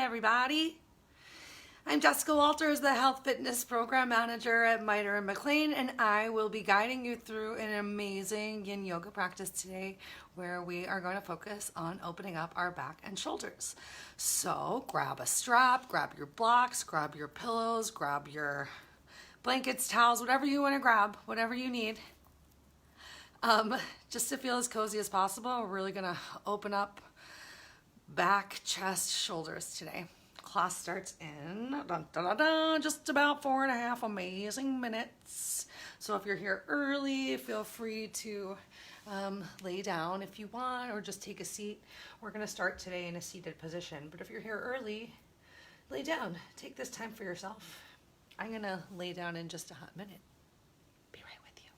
everybody. I'm Jessica Walters, the Health Fitness Program Manager at Miter and McLean, and I will be guiding you through an amazing yin yoga practice today where we are going to focus on opening up our back and shoulders. So grab a strap, grab your blocks, grab your pillows, grab your blankets, towels, whatever you want to grab, whatever you need. Just to feel as cozy as possible, we're really going to open up back, chest, shoulders today. Class starts in just about 4.5 amazing minutes. So if you're here early, feel free to lay down if you want, or just take a seat. We're going to start today in a seated position. But if you're here early, lay down. Take this time for yourself. I'm going to lay down in just a hot minute. Be right with you.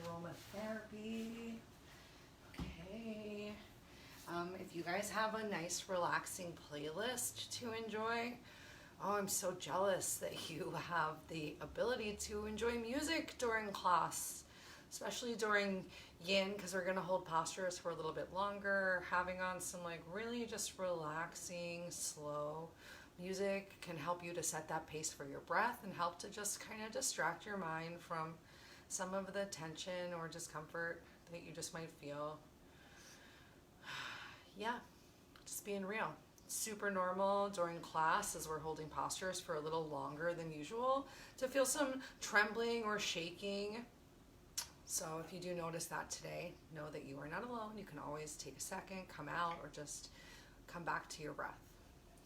Aromatherapy. Okay. If you guys have a nice relaxing playlist to enjoy, oh, I'm so jealous that you have the ability to enjoy music during class, especially during yin, because we're going to hold postures for a little bit longer. Having on some really just relaxing, slow music can help you to set that pace for your breath and help to just kind of distract your mind from some of the tension or discomfort that you just might feel. Yeah, just being real. Super normal during class as we're holding postures for a little longer than usual to feel some trembling or shaking. So if you do notice that today, know that you are not alone. You can always take a second, come out, or just come back to your breath.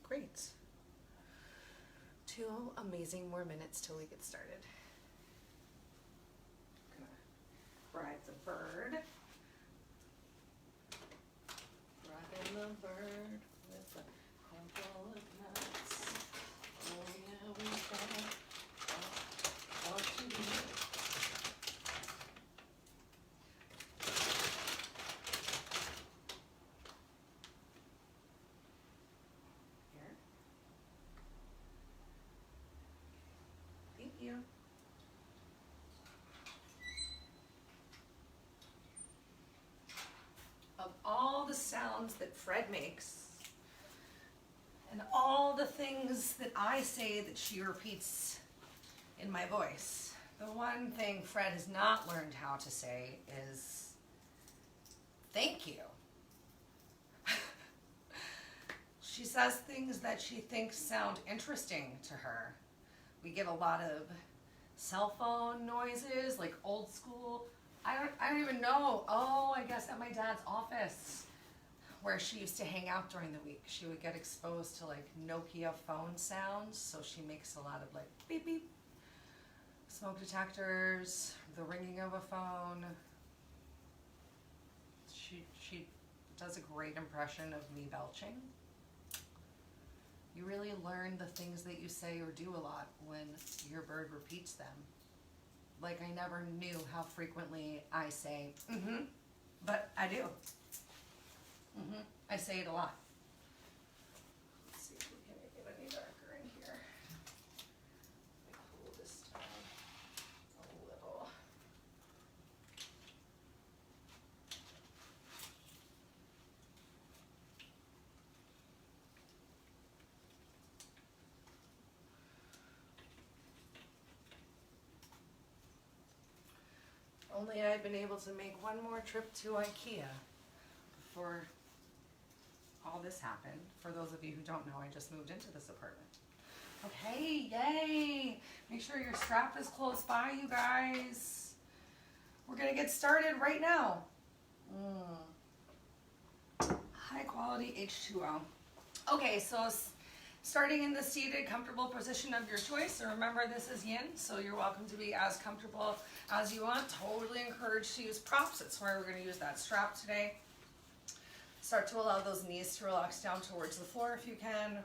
Great. 2 amazing more minutes till we get started. Ride the bird. Riding the bird with a handful of nuts. Oh yeah, we got all to do. Here. Thank you. Of all the sounds that Fred makes and all the things that I say that she repeats in my voice, the one thing Fred has not learned how to say is thank you. She says things that she thinks sound interesting to her. We get a lot of cell phone noises, like old school. I don't even know. Oh, I guess at my dad's office where she used to hang out during the week, she would get exposed to Nokia phone sounds. So she makes a lot of beep beep, smoke detectors, the ringing of a phone. She does a great impression of me belching. You really learn the things that you say or do a lot when your bird repeats them. I never knew how frequently I say, but I do. I say it a lot. Let's see if we can make it any darker in here. Let me pull this down. only I'd been able to make one more trip to IKEA before all this happened. For those of you who don't know, I just moved into this apartment. Okay, yay! Make sure your strap is close by, you guys. We're gonna get started right now. High quality H2O. Okay, so starting in the seated, comfortable position of your choice. So remember, this is yin, so you're welcome to be as comfortable as you want. Totally encouraged to use props. That's why we're going to use that strap today. Start to allow those knees to relax down towards the floor if you can.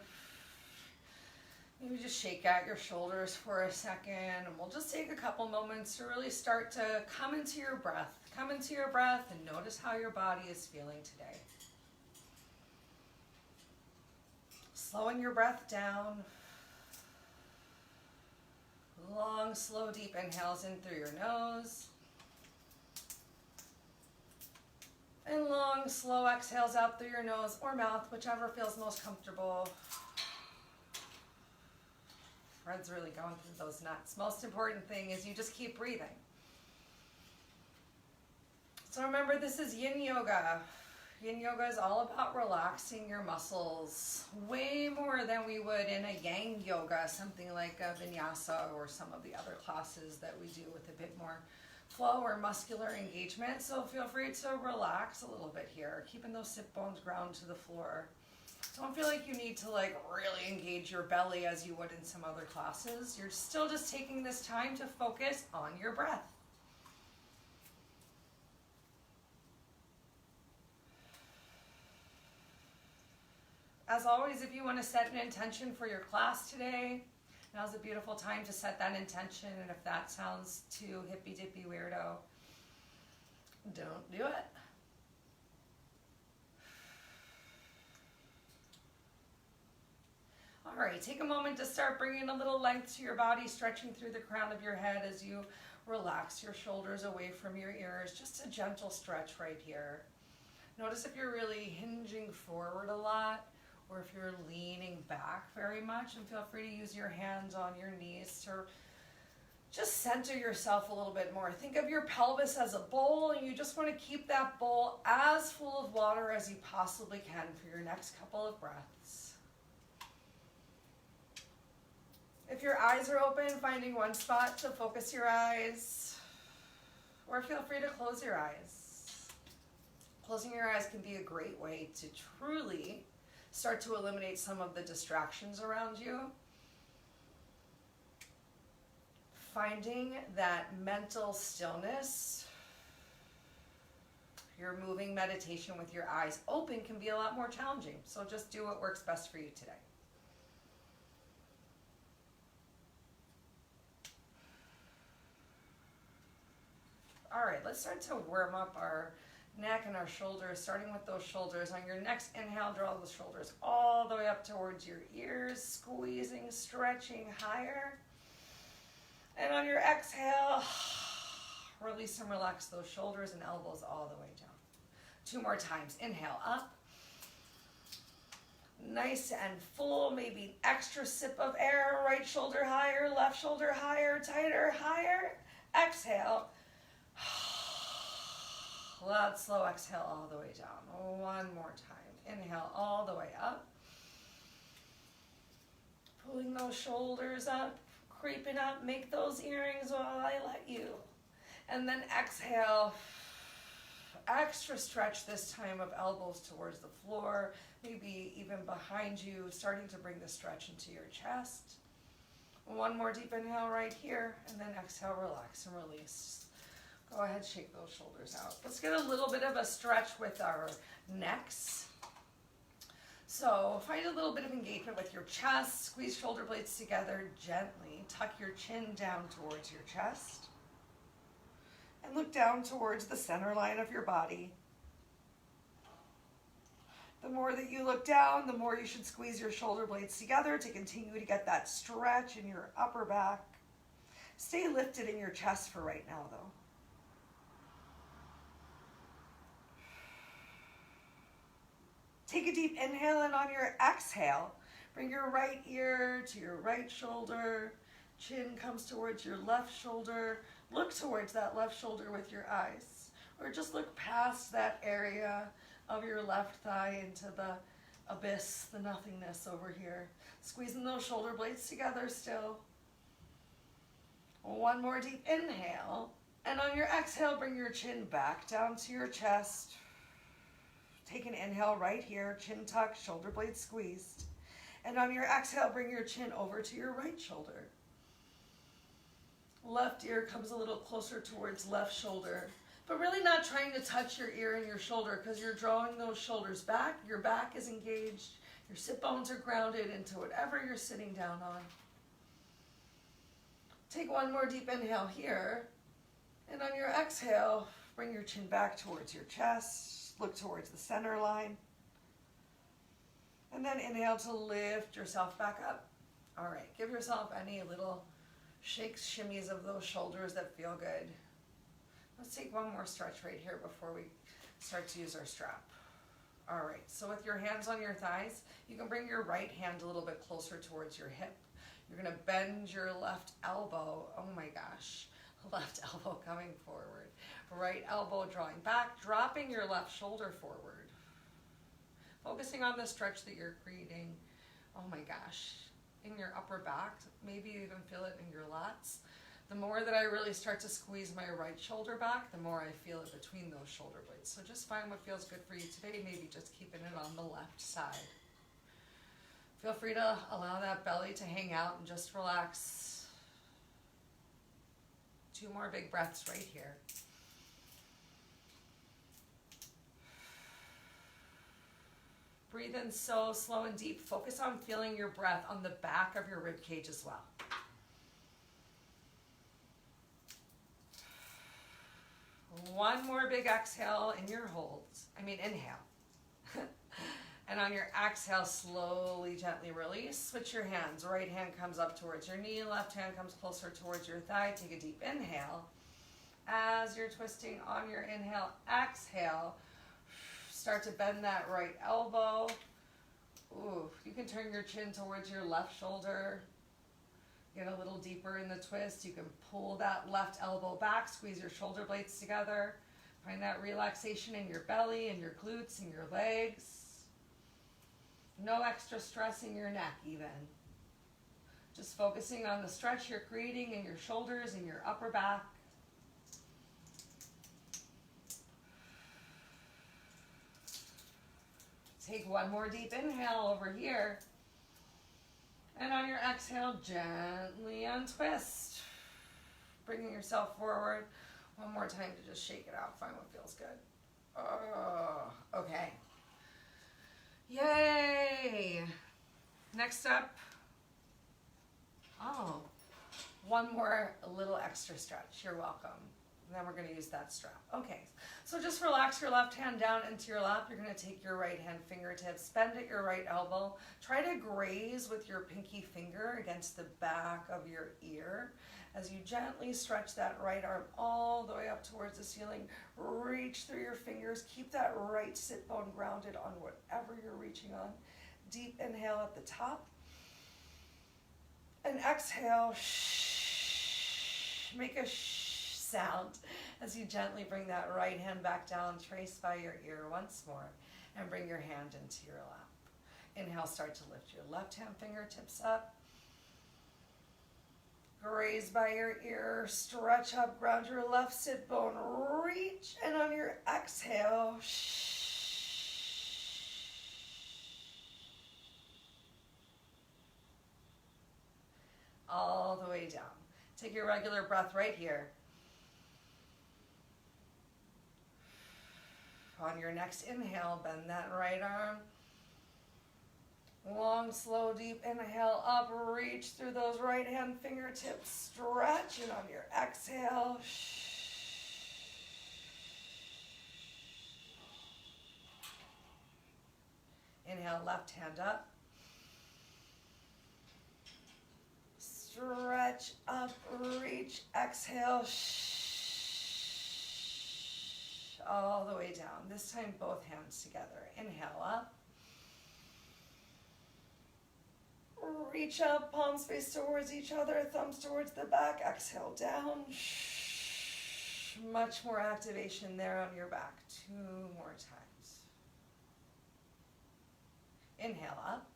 Maybe just shake out your shoulders for a second, and we'll just take a couple moments to really start to come into your breath. Come into your breath and notice how your body is feeling today. Slowing your breath down. Long, slow, deep inhales in through your nose. And long, slow exhales out through your nose or mouth, whichever feels most comfortable. Fred's really going through those nuts. Most important thing is you just keep breathing. So remember, this is yin yoga. Yin yoga is all about relaxing your muscles way more than we would in a yang yoga, something like a vinyasa or some of the other classes that we do with a bit more flow or muscular engagement. So feel free to relax a little bit here, keeping those sit bones ground to the floor. Don't feel like you need to really engage your belly as you would in some other classes. You're still just taking this time to focus on your breath. As always, if you want to set an intention for your class today, now's a beautiful time to set that intention. And if that sounds too hippy-dippy weirdo, don't do it. All right, take a moment to start bringing a little length to your body, stretching through the crown of your head as you relax your shoulders away from your ears. Just a gentle stretch right here. Notice if you're really hinging forward a lot, or if you're leaning back very much, and feel free to use your hands on your knees to just center yourself a little bit more. Think of your pelvis as a bowl, and you just want to keep that bowl as full of water as you possibly can for your next couple of breaths. If your eyes are open, finding one spot to focus your eyes, or feel free to close your eyes. Closing your eyes can be a great way to truly start to eliminate some of the distractions around you. Finding that mental stillness, your moving meditation with your eyes open can be a lot more challenging. So just do what works best for you today. All right, let's start to warm up our neck and our shoulders, starting with those shoulders. On your next inhale, draw those shoulders all the way up towards your ears, squeezing, stretching higher. And on your exhale, release and relax those shoulders and elbows all the way down. 2 more times. Inhale up. Nice and full, maybe an extra sip of air. Right shoulder higher, left shoulder higher, tighter, higher. Exhale. Loud, slow exhale all the way down. 1 more time. Inhale all the way up. Pulling those shoulders up, creeping up. Make those earrings while I let you. And then exhale. Extra stretch this time of elbows towards the floor, maybe even behind you, starting to bring the stretch into your chest. 1 more deep inhale right here, and then exhale, relax and release. Go ahead, shake those shoulders out. Let's get a little bit of a stretch with our necks. So find a little bit of engagement with your chest. Squeeze shoulder blades together gently. Tuck your chin down towards your chest. And look down towards the center line of your body. The more that you look down, the more you should squeeze your shoulder blades together to continue to get that stretch in your upper back. Stay lifted in your chest for right now, though. Take a deep inhale, and on your exhale, bring your right ear to your right shoulder. Chin comes towards your left shoulder. Look towards that left shoulder with your eyes. Or just look past that area of your left thigh into the abyss, the nothingness over here. Squeezing those shoulder blades together still. One more deep inhale. And on your exhale, bring your chin back down to your chest. Take an inhale right here, chin tucked, shoulder blades squeezed. And on your exhale, bring your chin over to your right shoulder. Left ear comes a little closer towards left shoulder, but really not trying to touch your ear and your shoulder because you're drawing those shoulders back. Your back is engaged. Your sit bones are grounded into whatever you're sitting down on. Take one more deep inhale here. And on your exhale, bring your chin back towards your chest. Look towards the center line. And then inhale to lift yourself back up. All right, give yourself any little shakes, shimmies of those shoulders that feel good. Let's take one more stretch right here before we start to use our strap. All right, so with your hands on your thighs, you can bring your right hand a little bit closer towards your hip. You're gonna bend your left elbow. Oh my gosh, left elbow coming forward. Right elbow drawing back, dropping your left shoulder forward. Focusing on the stretch that you're creating. Oh my gosh, in your upper back, maybe you even feel it in your lats. The more that I really start to squeeze my right shoulder back, the more I feel it between those shoulder blades. So just find what feels good for you today, maybe just keeping it on the left side. Feel free to allow that belly to hang out and just relax. 2 more big breaths right here. Breathe in so slow and deep. Focus on feeling your breath on the back of your rib cage as well. One more big exhale in your holds. Inhale. And on your exhale, slowly, gently release. Switch your hands. Right hand comes up towards your knee. Left hand comes closer towards your thigh. Take a deep inhale. As you're twisting on your inhale, exhale. Start to bend that right elbow. Ooh, you can turn your chin towards your left shoulder. Get a little deeper in the twist. You can pull that left elbow back, squeeze your shoulder blades together. Find that relaxation in your belly and your glutes and your legs. No extra stress in your neck even. Just focusing on the stretch you're creating in your shoulders and your upper back. Take one more deep inhale over here. And on your exhale, gently untwist. Bringing yourself forward. One more time to just shake it out. Find what feels good. Oh, okay. Yay! Next up, one more little extra stretch. You're welcome. And then we're going to use that strap. Okay, so just relax your left hand down into your lap. You're going to take your right hand fingertips, bend at your right elbow. Try to graze with your pinky finger against the back of your ear as you gently stretch that right arm all the way up towards the ceiling. Reach through your fingers. Keep that right sit bone grounded on whatever you're reaching on. Deep inhale at the top. And exhale. Make a sound as you gently bring that right hand back down, trace by your ear once more, and bring your hand into your lap. Inhale, start to lift your left hand fingertips up. Graze by your ear, stretch up, ground your left sit bone, reach, and on your exhale, all the way down. Take your regular breath right here. On your next inhale, bend that right arm. Long, slow, deep inhale up, reach through those right hand fingertips, stretch, and on your exhale, inhale, left hand up. Stretch up, reach, exhale, all the way down. This time, both hands together. Inhale up. Reach up, palms face towards each other, thumbs towards the back. Exhale down. Much more activation there on your back. 2 more times. Inhale up.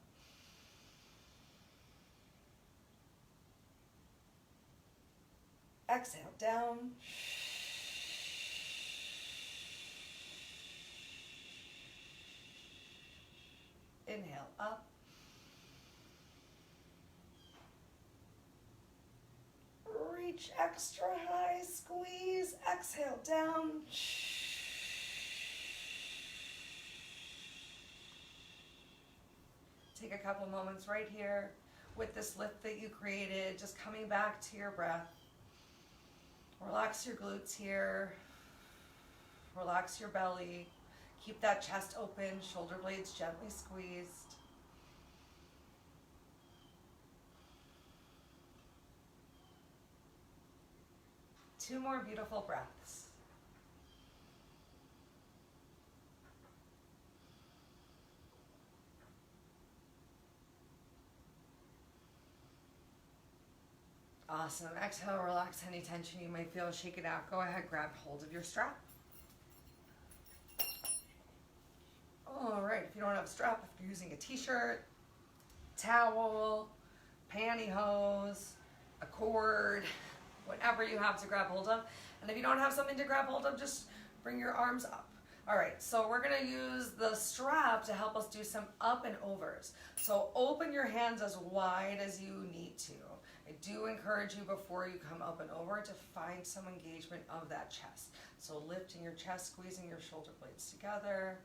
Exhale down. Inhale up. Reach extra high, squeeze, exhale down. Take a couple moments right here with this lift that you created, just coming back to your breath. Relax your glutes here. Relax your belly. Keep that chest open, shoulder blades gently squeezed. Two more beautiful breaths. Awesome. Exhale, relax any tension you might feel. Shake it out. Go ahead, grab hold of your strap. All right, if you don't have a strap, if you're using a t-shirt, towel, pantyhose, a cord, whatever you have to grab hold of. And if you don't have something to grab hold of, just bring your arms up. All right, so we're gonna use the strap to help us do some up and overs. So open your hands as wide as you need to. I do encourage you before you come up and over to find some engagement of that chest. So lifting your chest, squeezing your shoulder blades together.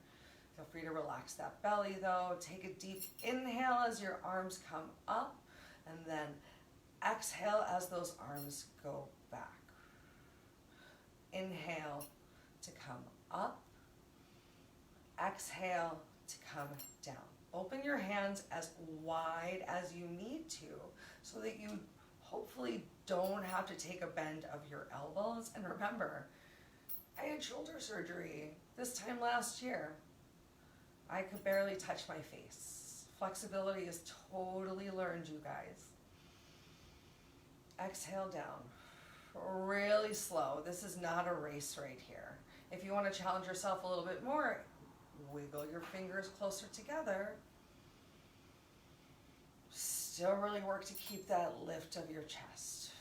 Feel free to relax that belly though. Take a deep inhale as your arms come up, and then exhale as those arms go back. Inhale to come up. Exhale to come down. Open your hands as wide as you need to so that you hopefully don't have to take a bend of your elbows. And remember, I had shoulder surgery this time last year. I could barely touch my face. Flexibility is totally learned, you guys. Exhale down. Really slow. This is not a race right here. If you want to challenge yourself a little bit more, wiggle your fingers closer together. Still really work to keep that lift of your chest.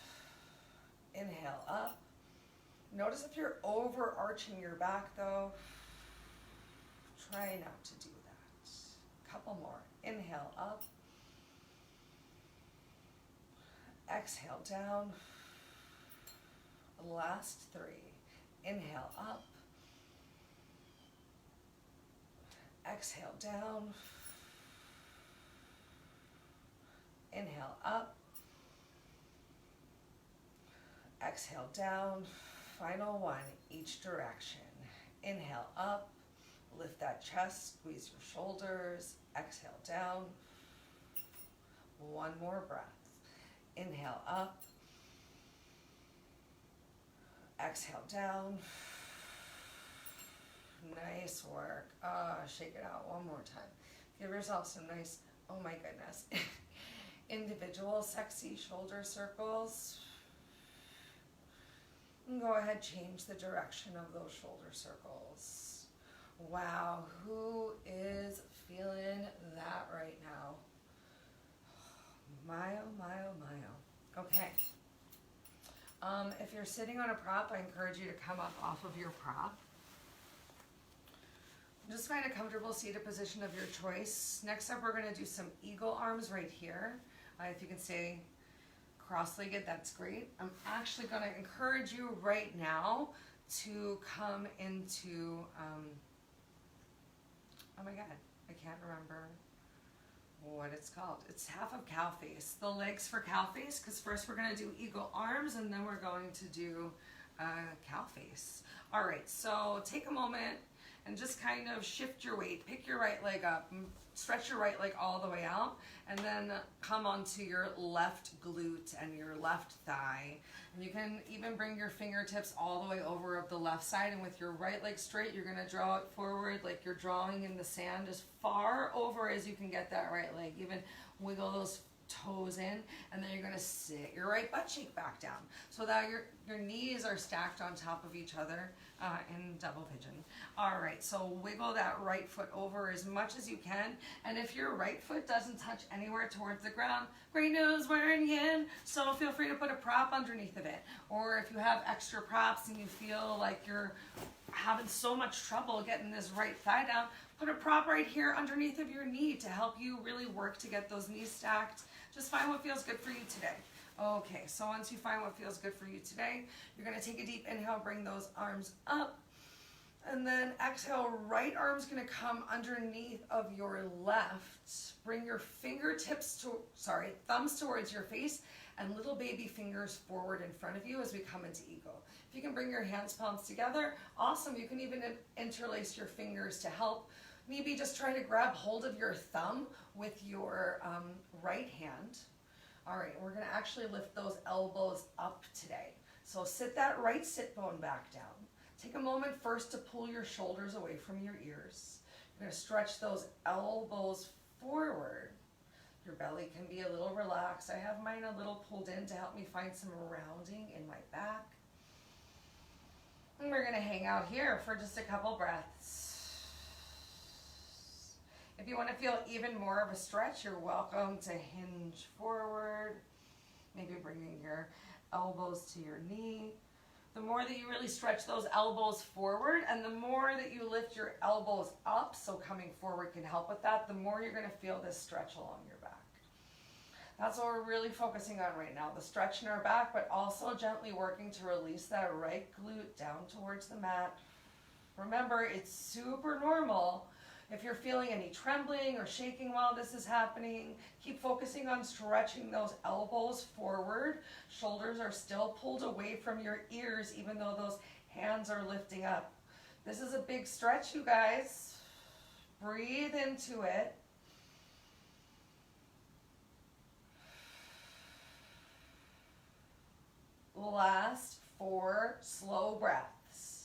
Inhale up. Notice if you're overarching your back though. Try not to do that. Couple more. Inhale up. Exhale down. Last 3. Inhale up. Exhale down. Inhale up. Exhale down. Final 1, each direction. Inhale up. Lift that chest, squeeze your shoulders. Exhale down. 1 more breath. Inhale up. Exhale down. Nice work. Shake it out 1 more time. Give yourself some nice, oh my goodness, individual sexy shoulder circles. And go ahead, change the direction of those shoulder circles. Wow, who is feeling that right now? My, oh my, oh my, oh. Okay. If you're sitting on a prop, I encourage you to come up off of your prop. Just find a comfortable seated position of your choice. Next up, we're going to do some eagle arms right here. If you can stay cross-legged, that's great. I'm actually going to encourage you right now to come into, oh my God, I can't remember what it's called. It's half of cow face. The legs for cow face, because first we're going to do eagle arms and then we're going to do cow face. All right, so take a moment and just kind of shift your weight. Pick your right leg up, stretch your right leg all the way out, and then come onto your left glute and your left thigh. And you can even bring your fingertips all the way over of the left side, and with your right leg straight, you're gonna draw it forward like you're drawing in the sand as far over as you can get that right leg. Even wiggle those toes in, and then you're gonna sit your right butt cheek back down so that your knees are stacked on top of each other in double pigeon. All right, so wiggle that right foot over as much as you can, and if your right foot doesn't touch anywhere towards the ground, great news, we're in yin, so feel free to put a prop underneath of it. Or if you have extra props and you feel like you're having so much trouble getting this right thigh down, put a prop right here underneath of your knee to help you really work to get those knees stacked. Just find what feels good for you today. Okay, so once you find what feels good for you today, you're gonna take a deep inhale, bring those arms up, and then exhale, right arm's gonna come underneath of your left. Bring your thumbs towards your face and little baby fingers forward in front of you as we come into eagle. If you can bring your hands palms together, awesome. You can even interlace your fingers to help. Maybe just try to grab hold of your thumb with your right hand. All right, we're gonna actually lift those elbows up today. So sit that right sit bone back down. Take a moment first to pull your shoulders away from your ears. You're gonna stretch those elbows forward. Your belly can be a little relaxed. I have mine a little pulled in to help me find some rounding in my back. And we're gonna hang out here for just a couple breaths. If you want to feel even more of a stretch, you're welcome to hinge forward, maybe bringing your elbows to your knee. The more that you really stretch those elbows forward and the more that you lift your elbows up, so coming forward can help with that, the more you're going to feel this stretch along your back. That's what we're really focusing on right now, the stretch in our back, but also gently working to release that right glute down towards the mat. Remember, it's super normal. If you're feeling any trembling or shaking while this is happening, keep focusing on stretching those elbows forward. Shoulders are still pulled away from your ears, even though those hands are lifting up. This is a big stretch, you guys. Breathe into it. Last 4 slow breaths.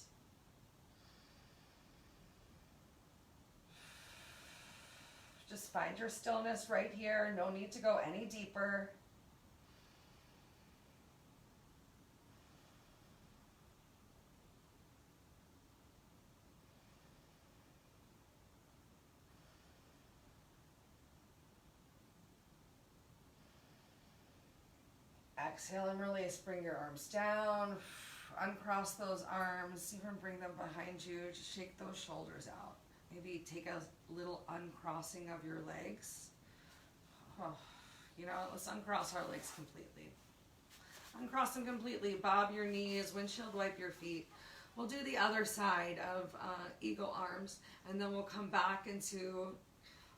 Just find your stillness right here. No need to go any deeper. Exhale and release. Bring your arms down. Uncross those arms. Even bring them behind you. Just shake those shoulders out. Maybe take a little uncrossing of your legs. Oh, you know, let's uncross our legs completely. Uncross them completely. Bob your knees. Windshield wipe your feet. We'll do the other side of eagle arms, and then we'll come back into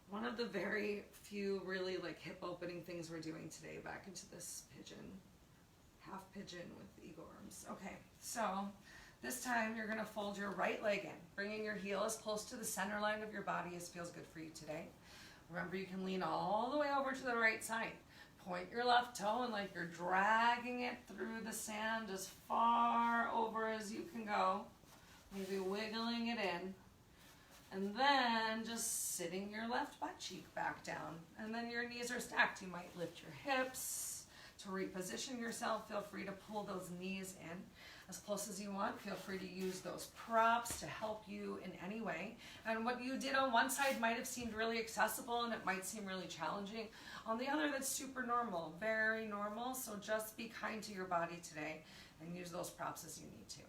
one of the very few really like hip opening things we're doing today, back into this pigeon, half pigeon with eagle arms. Okay, so this time you're gonna fold your right leg in, bringing your heel as close to the center line of your body as feels good for you today. Remember, you can lean all the way over to the right side. Point your left toe and like you're dragging it through the sand as far over as you can go. Maybe wiggling it in. And then just sitting your left butt cheek back down. And then your knees are stacked. You might lift your hips to reposition yourself. Feel free to pull those knees in as close as you want. Feel free to use those props to help you in any way. And what you did on one side might have seemed really accessible and it might seem really challenging. On the other, that's super normal, very normal. So just be kind to your body today and use those props as you need to.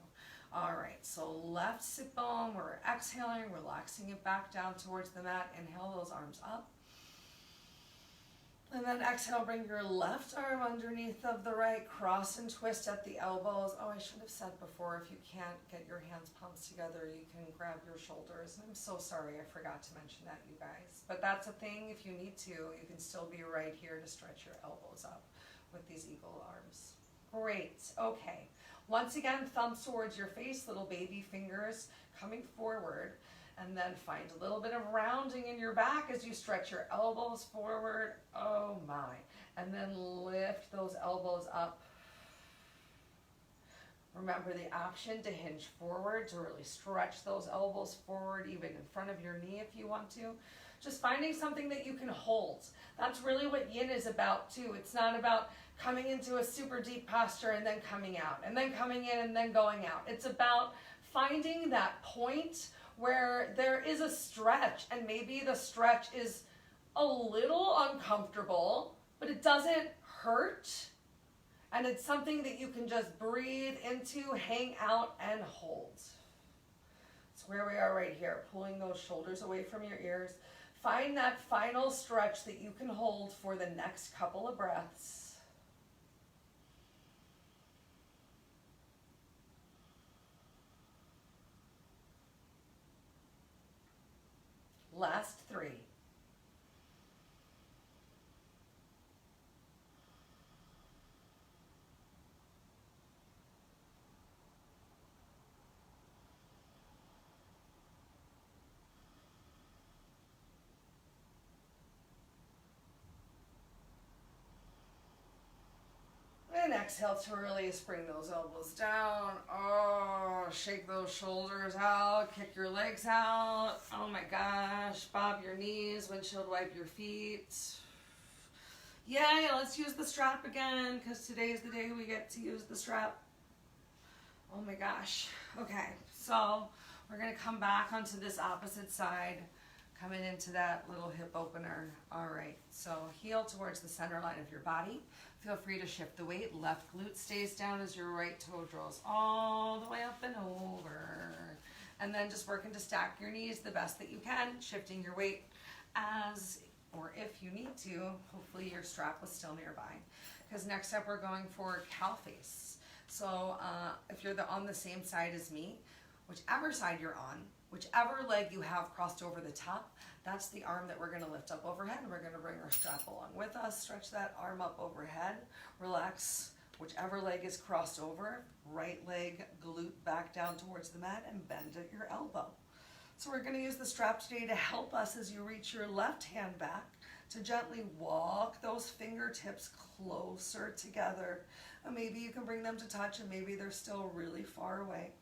All right, so left sit bone, we're exhaling, relaxing it back down towards the mat. Inhale those arms up. And then exhale, bring your left arm underneath of the right, cross and twist at the elbows. Oh, I should have said before, if you can't get your hands palms together, you can grab your shoulders. And I'm so sorry, I forgot to mention that, you guys. But that's a thing, if you need to, you can still be right here to stretch your elbows up with these eagle arms. Great, okay. Once again, thumbs towards your face, little baby fingers coming forward. And then find a little bit of rounding in your back as you stretch your elbows forward. Oh my. And then lift those elbows up. Remember the option to hinge forward, to really stretch those elbows forward, even in front of your knee if you want to. Just finding something that you can hold. That's really what yin is about too. It's not about coming into a super deep posture and then coming out, and then coming in and then going out. It's about finding that point where there is a stretch, and maybe the stretch is a little uncomfortable, but it doesn't hurt. And it's something that you can just breathe into, hang out, and hold. It's where we are right here, pulling those shoulders away from your ears. Find that final stretch that you can hold for the next couple of breaths. Last 3. And exhale to release, bring those elbows down. Oh, shake those shoulders out, kick your legs out. Oh my gosh, bob your knees, windshield wipe your feet. Yay, let's use the strap again, because today's the day we get to use the strap. Oh my gosh. Okay, so we're gonna come back onto this opposite side, coming into that little hip opener. All right, so heel towards the center line of your body. Feel free to shift the weight. Left glute stays down as your right toe draws all the way up and over. And then just working to stack your knees the best that you can, shifting your weight as, or if you need to. Hopefully your strap was still nearby. Because next up we're going for cow face. So if you're on the same side as me, whichever side you're on, whichever leg you have crossed over the top, that's the arm that we're going to lift up overhead, and we're going to bring our strap along with us. Stretch that arm up overhead. Relax whichever leg is crossed over. Right leg, glute back down towards the mat, and bend at your elbow. So we're going to use the strap today to help us as you reach your left hand back, to gently walk those fingertips closer together. And maybe you can bring them to touch, and maybe they're still really far away.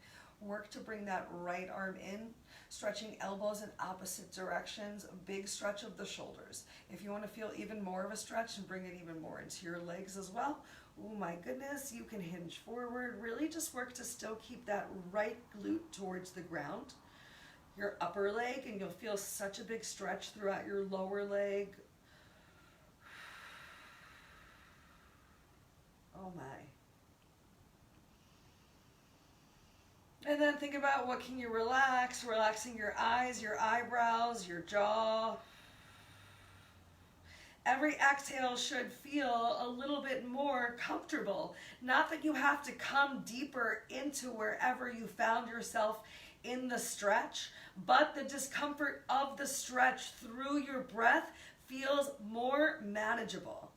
Work to bring that right arm in, stretching elbows in opposite directions, a big stretch of the shoulders. If you want to feel even more of a stretch and bring it even more into your legs as well, oh my goodness, you can hinge forward. Really just work to still keep that right glute towards the ground, your upper leg, and you'll feel such a big stretch throughout your lower leg. Oh my. And then think about what can you relax, relaxing your eyes, your eyebrows, your jaw. Every exhale should feel a little bit more comfortable. Not that you have to come deeper into wherever you found yourself in the stretch, but the discomfort of the stretch through your breath feels more manageable.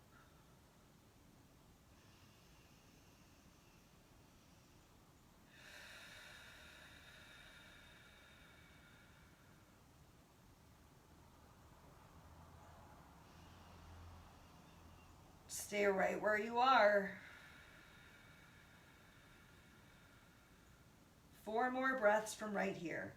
Stay right where you are. 4 more breaths from right here.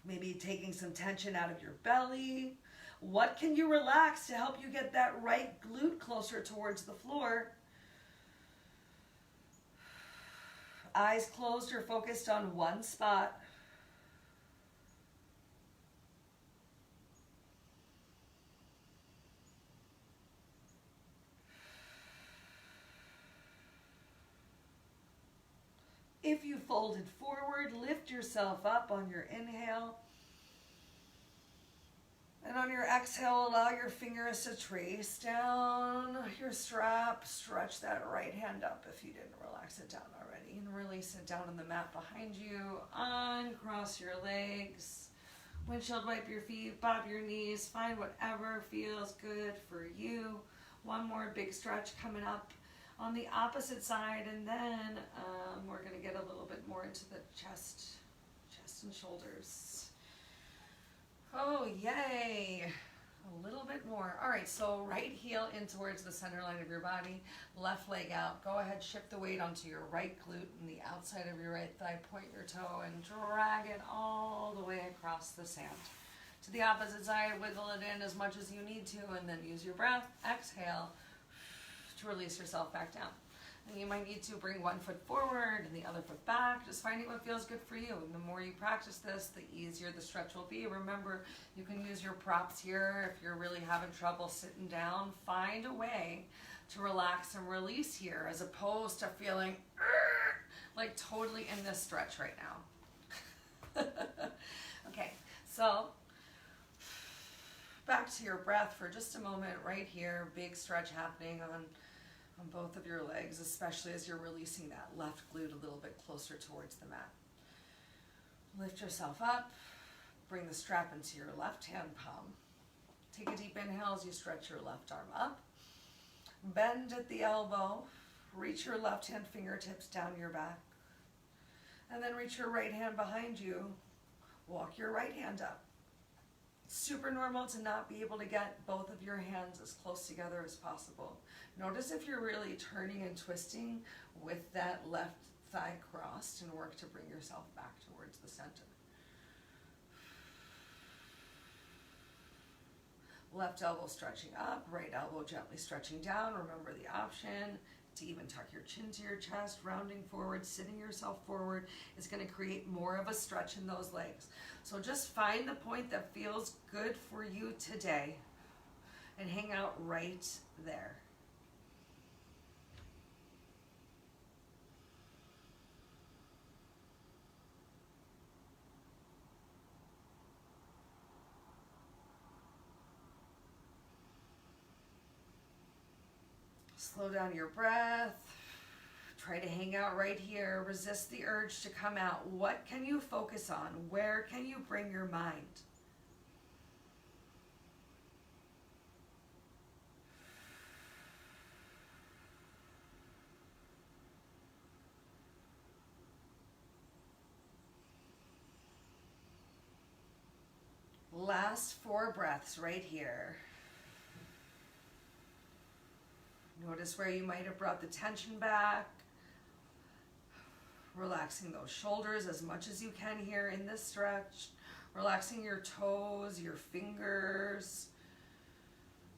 Maybe taking some tension out of your belly. What can you relax to help you get that right glute closer towards the floor? Eyes closed or focused on one spot. If you folded forward, lift yourself up on your inhale. And on your exhale, allow your fingers to trace down your strap. Stretch that right hand up if you didn't relax it down already. And release it down on the mat behind you. Uncross your legs. Windshield wipe your feet, bob your knees. Find whatever feels good for you. One more big stretch coming up on the opposite side, and then we're going to get a little bit more into the chest and shoulders. Oh, yay. A little bit more. All right, so right heel in towards the center line of your body, left leg out. Go ahead, shift the weight onto your right glute and the outside of your right thigh. Point your toe and drag it all the way across the sand. To the opposite side, wiggle it in as much as you need to, and then use your breath, exhale, to release yourself back down. And you might need to bring one foot forward and the other foot back, just finding what feels good for you. And the more you practice this, the easier the stretch will be. Remember, you can use your props here if you're really having trouble sitting down. Find a way to relax and release here, as opposed to feeling like totally in this stretch right now. Okay, so back to your breath for just a moment right here. Big stretch happening on both of your legs, especially as you're releasing that left glute a little bit closer towards the mat. Lift yourself up, bring the strap into your left hand palm. Take a deep inhale as you stretch your left arm up. Bend at the elbow, reach your left hand fingertips down your back, and then reach your right hand behind you. Walk your right hand up. It's super normal to not be able to get both of your hands as close together as possible. Notice if you're really turning and twisting with that left thigh crossed, and work to bring yourself back towards the center. Left elbow stretching up, right elbow gently stretching down. Remember the option to even tuck your chin to your chest, rounding forward, sitting yourself forward is going to create more of a stretch in those legs. So just find the point that feels good for you today and hang out right there. Slow down your breath. Try to hang out right here. Resist the urge to come out. What can you focus on? Where can you bring your mind? Last 4 breaths right here. Notice where you might have brought the tension back. Relaxing those shoulders as much as you can here in this stretch. Relaxing your toes, your fingers.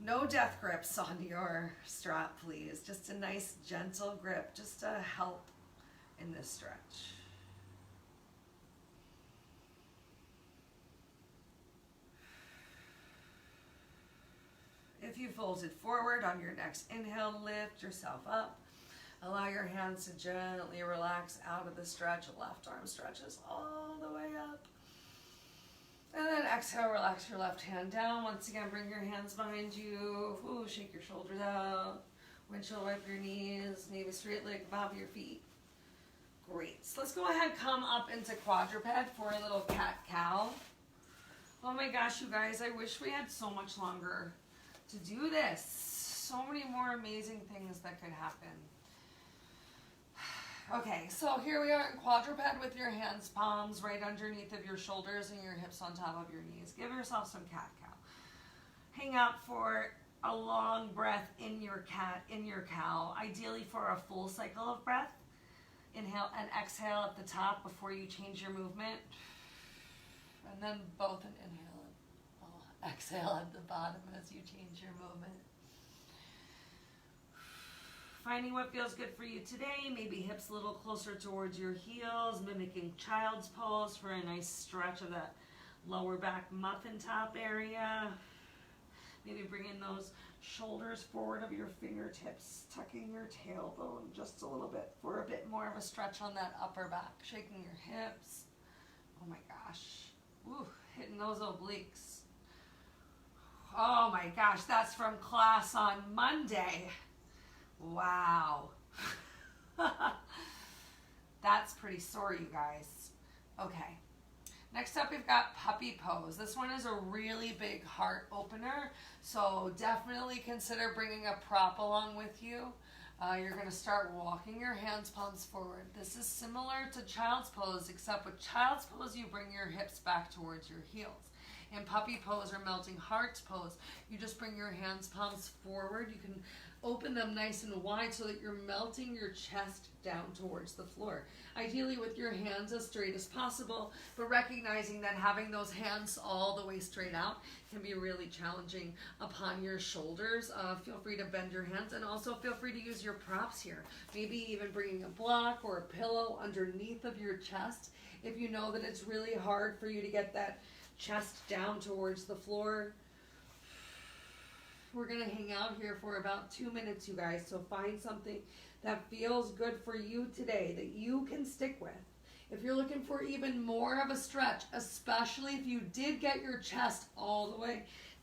No death grips on your strap, please. Just a nice gentle grip, just to help in this stretch. If you folded forward on your next inhale, lift yourself up. Allow your hands to gently relax out of the stretch. Left arm stretches all the way up. And then exhale, relax your left hand down. Once again, bring your hands behind you. Ooh, shake your shoulders out. Windshield wipe your knees. Maybe straight leg, bob your feet. Great. So let's go ahead, come up into quadruped for a little cat-cow. Oh my gosh, you guys, I wish we had so much longer to do this. So many more amazing things that could happen. Okay, so here we are in quadruped with your hands, palms right underneath of your shoulders and your hips on top of your knees. Give yourself some cat-cow. Hang out for a long breath in your cat, in your cow, ideally for a full cycle of breath. Inhale and exhale at the top before you change your movement. And then both an inhale and exhale at the bottom as you change your movement. Finding what feels good for you today. Maybe hips a little closer towards your heels, mimicking child's pose for a nice stretch of that lower back muffin top area. Maybe bringing those shoulders forward of your fingertips, tucking your tailbone just a little bit for a bit more of a stretch on that upper back. Shaking your hips. Oh my gosh. Woo, hitting those obliques. Oh my gosh, that's from class on Monday. Wow. That's pretty sore, you guys. Okay. Next up, we've got puppy pose. This one is a really big heart opener, so definitely consider bringing a prop along with you. You're going to start walking your hands, palms forward. This is similar to child's pose, except with child's pose, you bring your hips back towards your heels. in puppy pose or melting heart pose, you just bring your hands palms forward. You can open them nice and wide so that you're melting your chest down towards the floor. Ideally with your hands as straight as possible, but recognizing that having those hands all the way straight out can be really challenging upon your shoulders. Feel free to bend your hands, and also feel free to use your props here. Maybe even bringing a block or a pillow underneath of your chest if you know that it's really hard for you to get that chest down towards the floor. We're going to hang out here for about 2 minutes, you guys, so find something that feels good for you today that you can stick with. If you're looking for even more of a stretch, especially if you did get your chest all the way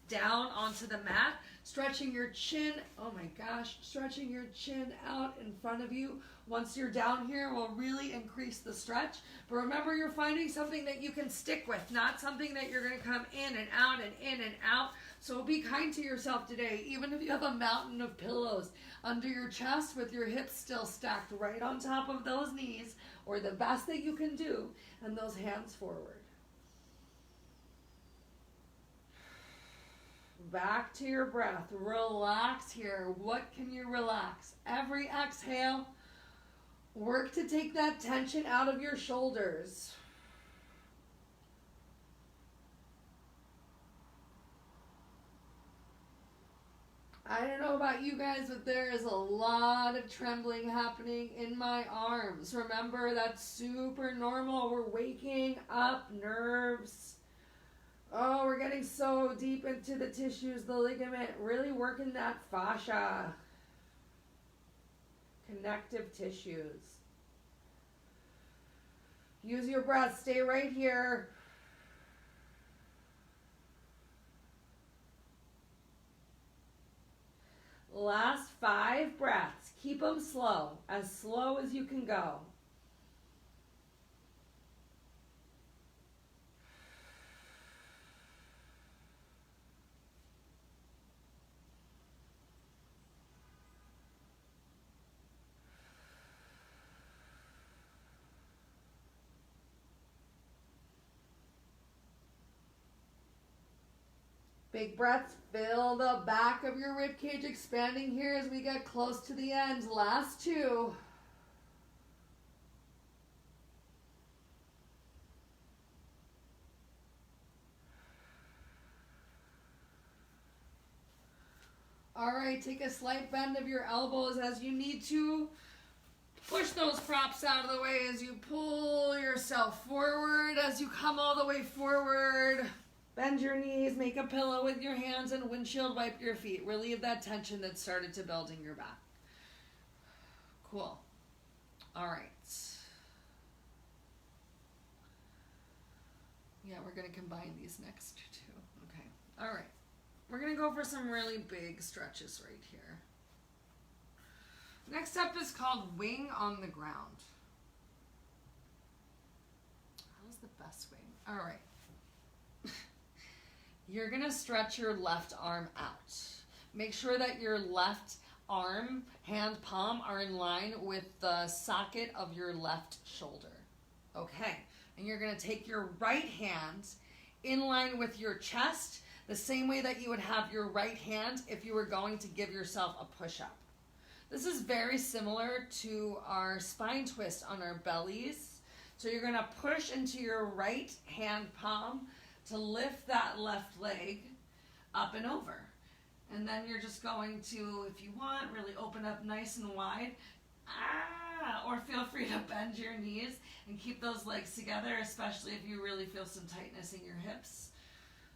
down onto the mat, stretching your chin, oh my gosh, stretching your chin out in front of you once you're down here will really increase the stretch. But remember, you're finding something that you can stick with, not something that you're going to come in and out and in and out. So be kind to yourself today, even if you have a mountain of pillows under your chest with your hips still stacked right on top of those knees, or the best that you can do, and those hands forward. Back to your breath. Relax here. What can you relax? Every exhale, work to take that tension out of your shoulders. I don't know about you guys, but there is a lot of trembling happening in my arms. Remember, that's super normal. We're waking up nerves. Oh, we're getting so deep into the tissues, the ligament, really working that fascia, connective tissues. Use your breath. Stay right here. Last 5 breaths. Keep them slow as you can go. Big breaths, fill the back of your rib cage, expanding here as we get close to the end. Last 2. All right, take a slight bend of your elbows as you need to. Push those props out of the way as you pull yourself forward, as you come all the way forward. Bend your knees, make a pillow with your hands, and windshield wipe your feet. Relieve that tension that started to build in your back. Cool. All right. Yeah, we're going to combine these next 2. Okay. All right. We're going to go for some really big stretches right here. Next up is called wing on the ground. How's the best wing? All right. You're going to stretch your left arm out. Make sure that your left arm, hand, palm are in line with the socket of your left shoulder. Okay. And you're going to take your right hand in line with your chest, the same way that you would have your right hand if you were going to give yourself a push-up. This is very similar to our spine twist on our bellies. So you're going to push into your right hand palm to lift that left leg up and over. And then you're just going to, if you want, really open up nice and wide. Or feel free to bend your knees and keep those legs together, especially if you really feel some tightness in your hips.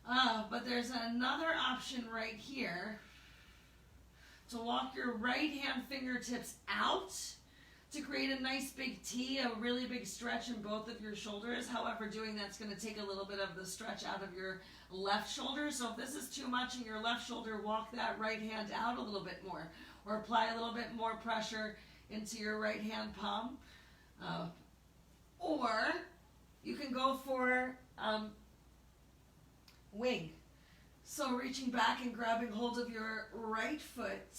But there's another option right here to walk your right hand fingertips out to create a nice big T, a really big stretch in both of your shoulders. However, doing that's going to take a little bit of the stretch out of your left shoulder. So if this is too much in your left shoulder, walk that right hand out a little bit more, or apply a little bit more pressure into your right hand palm. Or you can go for wing. So reaching back and grabbing hold of your right foot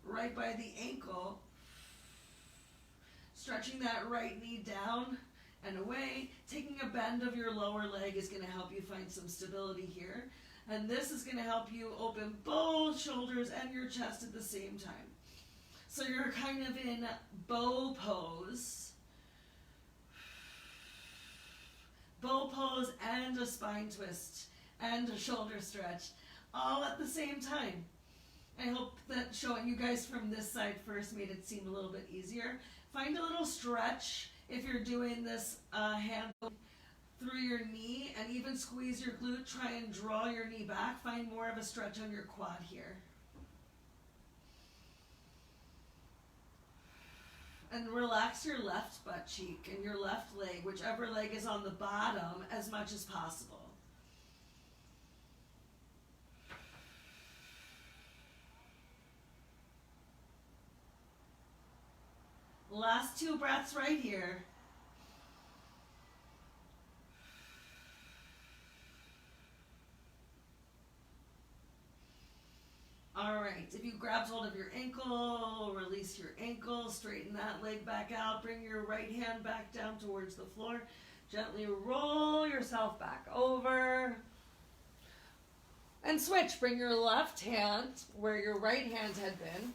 right by the ankle, stretching that right knee down and away. Taking a bend of your lower leg is going to help you find some stability here. And this is going to help you open both shoulders and your chest at the same time. So you're kind of in bow pose. Bow pose and a spine twist and a shoulder stretch all at the same time. I hope that showing you guys from this side first made it seem a little bit easier. Find a little stretch if you're doing this hand through your knee, and even squeeze your glute. Try and draw your knee back. Find more of a stretch on your quad here. And relax your left butt cheek and your left leg, whichever leg is on the bottom, as much as possible. Last 2 breaths right here. All right, if you grabbed hold of your ankle, release your ankle, straighten that leg back out, bring your right hand back down towards the floor. Gently roll yourself back over. And switch, bring your left hand where your right hand had been.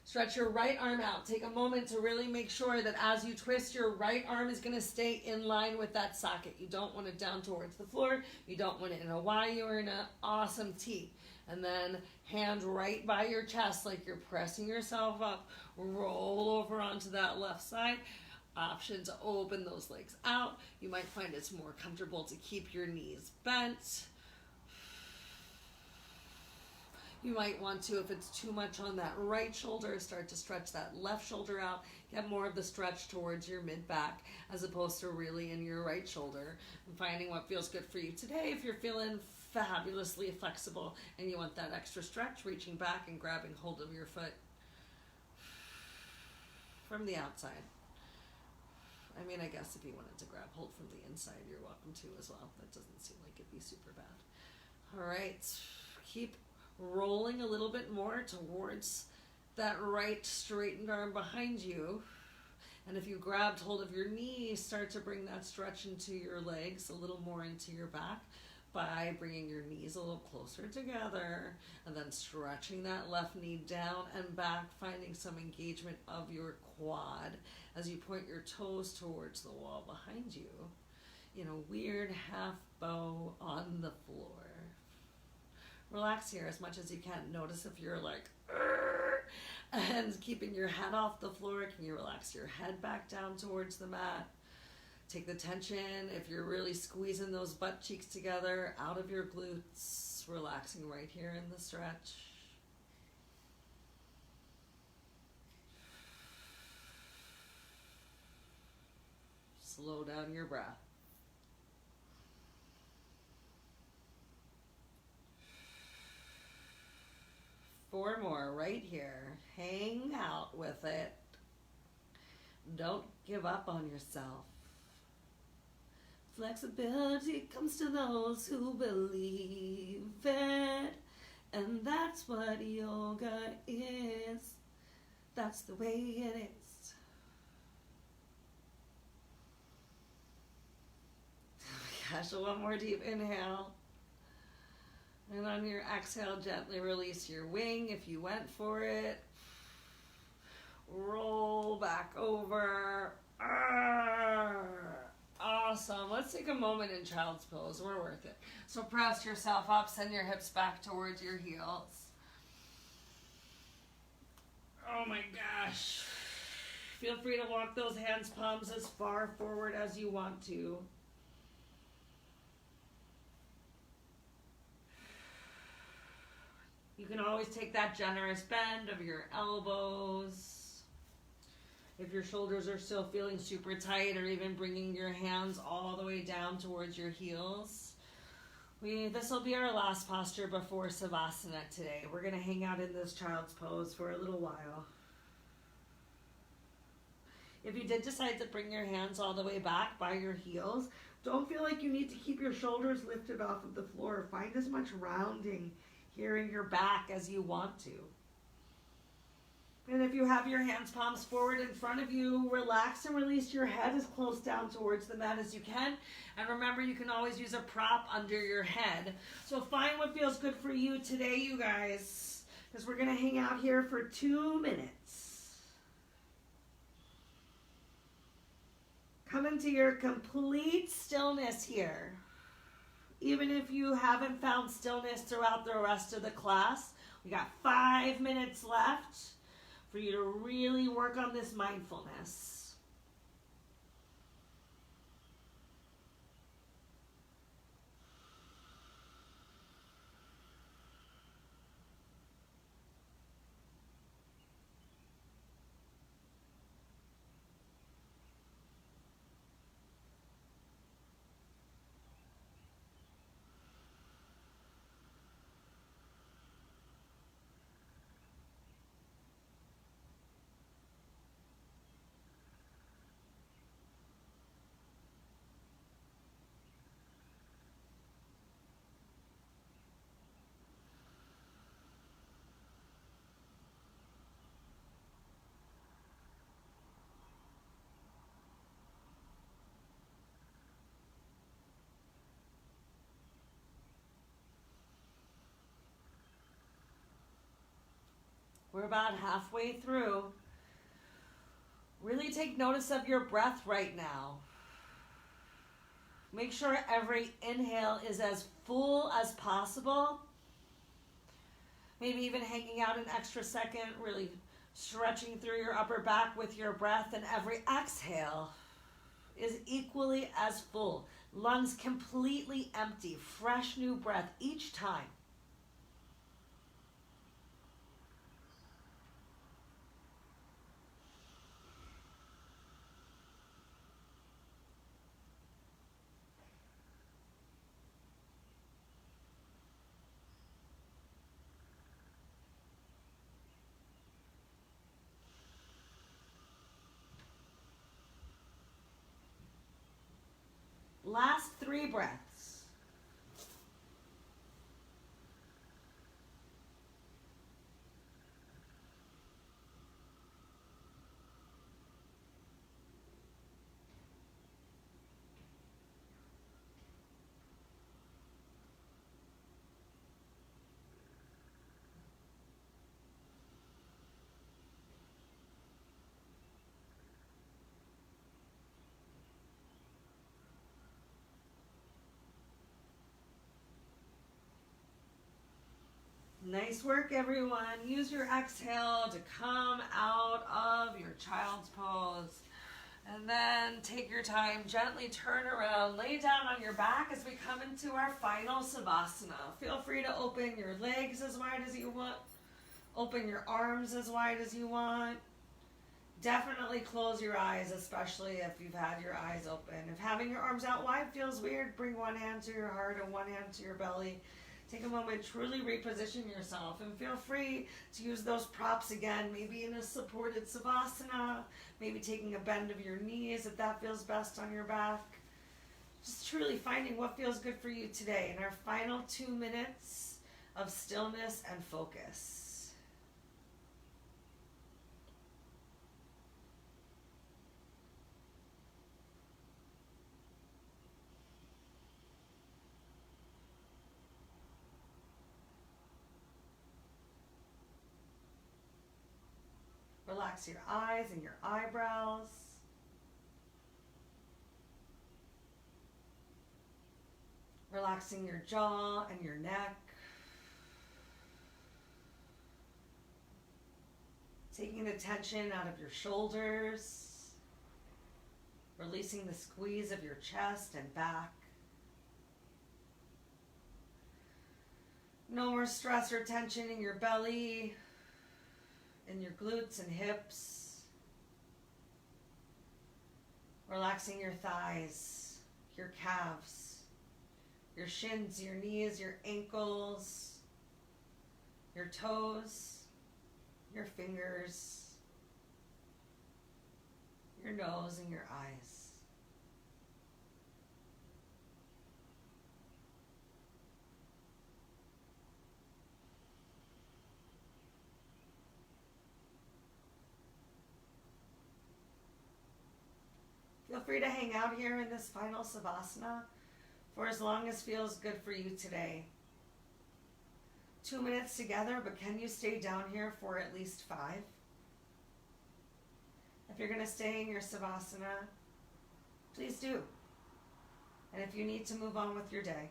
Stretch your right arm out. Take a moment to really make sure that as you twist, your right arm is going to stay in line with that socket. You don't want it down towards the floor. You don't want it in a Y. You're in an awesome T. And then hand right by your chest like you're pressing yourself up. Roll over onto that left side. Option to open those legs out. You might find it's more comfortable to keep your knees bent. You might want to, if it's too much on that right shoulder, start to stretch that left shoulder out. Get more of the stretch towards your mid-back as opposed to really in your right shoulder. And finding what feels good for you today. If you're feeling fabulously flexible and you want that extra stretch, reaching back and grabbing hold of your foot from the outside. I mean, I guess if you wanted to grab hold from the inside, you're welcome to as well. That doesn't seem like it'd be super bad. All right, keep rolling a little bit more towards that right straightened arm behind you. And if you grabbed hold of your knee, start to bring that stretch into your legs, a little more into your back by bringing your knees a little closer together and then stretching that left knee down and back, finding some engagement of your quad as you point your toes towards the wall behind you in a weird half bow on the floor. Relax here as much as you can. Notice if you're like, and keeping your head off the floor, can you relax your head back down towards the mat? Take the tension, if you're really squeezing those butt cheeks together, out of your glutes, relaxing right here in the stretch. Slow down your breath. Four more right here. Hang out with it. Don't give up on yourself. Flexibility comes to those who believe it. And that's what yoga is. That's the way it is. Oh my gosh, one more deep inhale. And on your exhale, gently release your wing if you went for it. Roll back over. Awesome. Let's take a moment in child's pose. We're worth it. So press yourself up. Send your hips back towards your heels. Oh my gosh. Feel free to walk those hands, palms as far forward as you want to. You can always take that generous bend of your elbows. If your shoulders are still feeling super tight, or even bringing your hands all the way down towards your heels. This will be our last posture before Savasana today. We're going to hang out in this child's pose for a little while. If you did decide to bring your hands all the way back by your heels, don't feel like you need to keep your shoulders lifted off of the floor. Find as much rounding here in your back as you want to. And if you have your hands palms forward in front of you, relax and release your head as close down towards the mat as you can. And remember, you can always use a prop under your head. So find what feels good for you today, you guys, because we're going to hang out here for 2 minutes. Come into your complete stillness here. Even if you haven't found stillness throughout the rest of the class, we got 5 minutes left for you to really work on this mindfulness. We're about halfway through. Really take notice of your breath right now. Make sure every inhale is as full as possible. Maybe even hanging out an extra second, really stretching through your upper back with your breath. And every exhale is equally as full. Lungs completely empty, fresh new breath each time. Last 3 breaths. Nice work, everyone. Use your exhale to come out of your child's pose. And then take your time, gently turn around, lay down on your back as we come into our final Savasana. Feel free to open your legs as wide as you want. Open your arms as wide as you want. Definitely close your eyes, especially if you've had your eyes open. If having your arms out wide feels weird, bring one hand to your heart and one hand to your belly. Take a moment, truly reposition yourself, and feel free to use those props again, maybe in a supported Savasana, maybe taking a bend of your knees if that feels best on your back. Just truly finding what feels good for you today in our final 2 minutes of stillness and focus. Relax your eyes and your eyebrows. Relaxing your jaw and your neck. Taking the tension out of your shoulders. Releasing the squeeze of your chest and back. No more stress or tension in your belly, in your glutes and hips. Relaxing your thighs, your calves, your shins, your knees, your ankles, your toes, your fingers, your nose and your eyes. free to hang out here in this final Savasana for as long as feels good for you today. 2 minutes together, but can you stay down here for at least 5? If you're going to stay in your Savasana, please do. And if you need to move on with your day,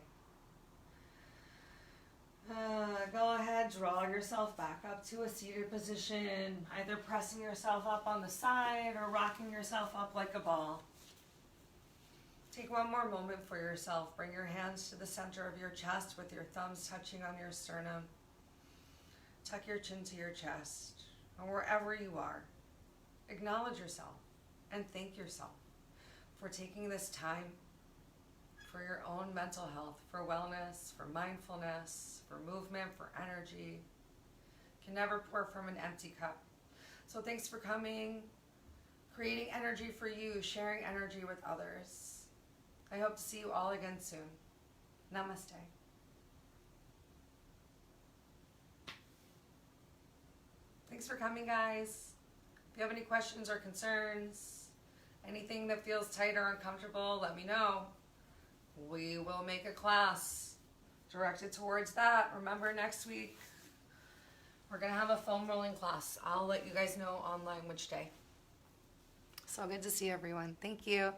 go ahead, draw yourself back up to a seated position, either pressing yourself up on the side or rocking yourself up like a ball. Take one more moment for yourself. Bring your hands to the center of your chest with your thumbs touching on your sternum. Tuck your chin to your chest. And wherever you are, acknowledge yourself and thank yourself for taking this time for your own mental health, for wellness, for mindfulness, for movement, for energy. You can never pour from an empty cup. So thanks for coming, creating energy for you, sharing energy with others. I hope to see you all again soon. Namaste. Thanks for coming, guys. If you have any questions or concerns, anything that feels tight or uncomfortable, let me know. We will make a class directed towards that. Remember, next week, we're going to have a foam rolling class. I'll let you guys know online which day. So good to see everyone. Thank you.